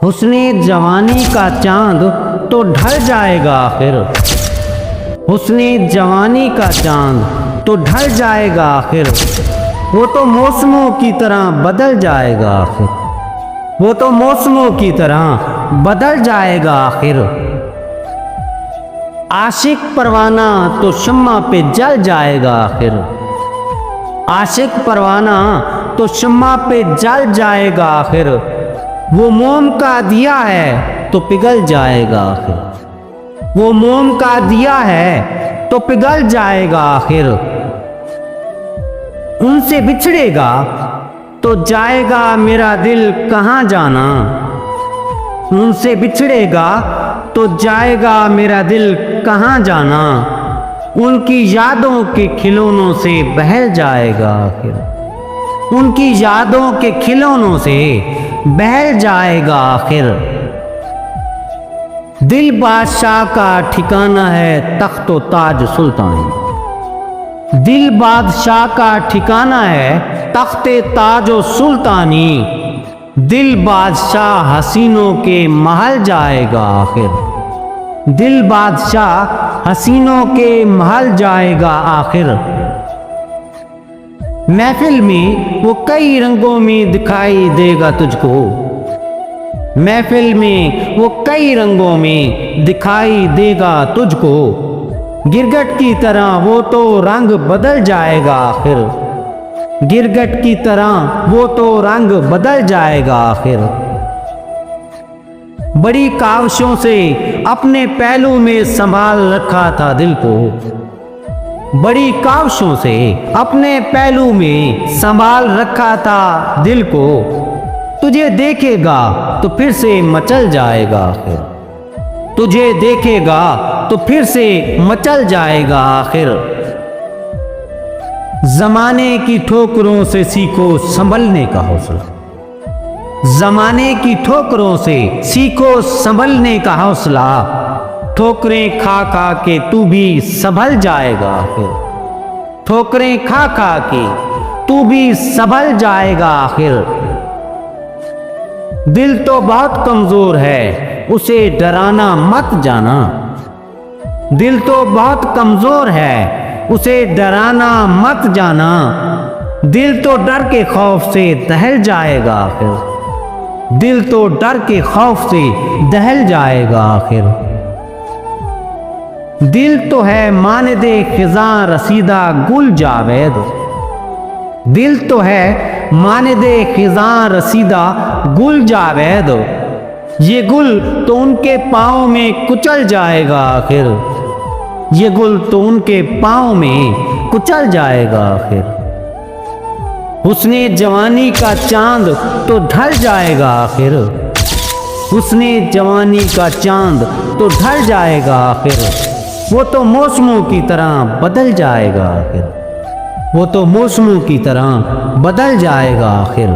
हुस्ने जवानी का चांद तो ढल जाएगा आखिर। हुस्ने जवानी का चांद तो ढल जाएगा आखिर। वो तो मौसमों की तरह बदल जाएगा आखिर। वो तो मौसमों की तरह बदल जाएगा आखिर। आशिक परवाना तो शम्मा पे जल जाएगा आखिर। आशिक परवाना तो शम्मा पे जल जाएगा आखिर। वो मोम का दिया है तो पिघल जाएगा आखिर। वो मोम का दिया है तो पिघल जाएगा आखिर। उनसे बिछड़ेगा तो जाएगा मेरा दिल कहाँ जाना। उनसे बिछड़ेगा तो जाएगा मेरा दिल कहाँ जाना। उनकी यादों के खिलौनों से बहल जाएगा आखिर। उनकी यादों के खिलौनों से बहल जाएगा आखिर। दिल बादशाह का ठिकाना है तख्तो ताज सुल्तानी। दिल बादशाह का ठिकाना है तख्ते ताजो सुल्तानी। दिल बादशाह हसीनों के महल जाएगा आखिर। दिल बादशाह हसीनों के महल जाएगा आखिर। महफिल में वो कई रंगों में दिखाई देगा तुझको। महफिल में वो कई रंगों में दिखाई देगा तुझको। गिरगट की तरह वो तो रंग बदल जाएगा आखिर। गिरगट की तरह वो तो रंग बदल जाएगा आखिर। बड़ी काविशों से अपने पहलू में संभाल रखा था दिल को। बड़ी काविशों से अपने पहलू में संभाल रखा था दिल को। तुझे देखेगा तो फिर से मचल जाएगा आखिर। तुझे देखेगा तो फिर से मचल जाएगा आखिर। जमाने की ठोकरों से सीखो संभलने का हौसला। जमाने की ठोकरों से सीखो संभलने का हौसला। ठोकरें खा खा के तू भी संभल जाएगा आखिर। ठोकरें खा खा के तू भी संभल जाएगा आखिर। दिल तो बहुत कमजोर है उसे डराना मत जाना। दिल तो बहुत कमजोर है उसे डराना मत जाना। दिल तो डर के खौफ से दहल जाएगा आखिर। दिल तो डर के खौफ से दहल जाएगा आखिर। दिल तो है मानदे खिज़ां रसीदा गुल जावेद। दिल तो है मानदे खिज़ां रसीदा गुल जावेद। ये गुल तो उनके पाँव में कुचल जाएगा आखिर। ये गुल तो उनके पाँव में कुचल जाएगा आखिर। हुस्ने जवानी का चांद तो ढल जाएगा आखिर। हुस्ने जवानी का चांद तो ढल जाएगा आखिर। वो तो मौसमों की तरह बदल जाएगा आखिर। वो तो मौसमों की तरह बदल जाएगा आखिर।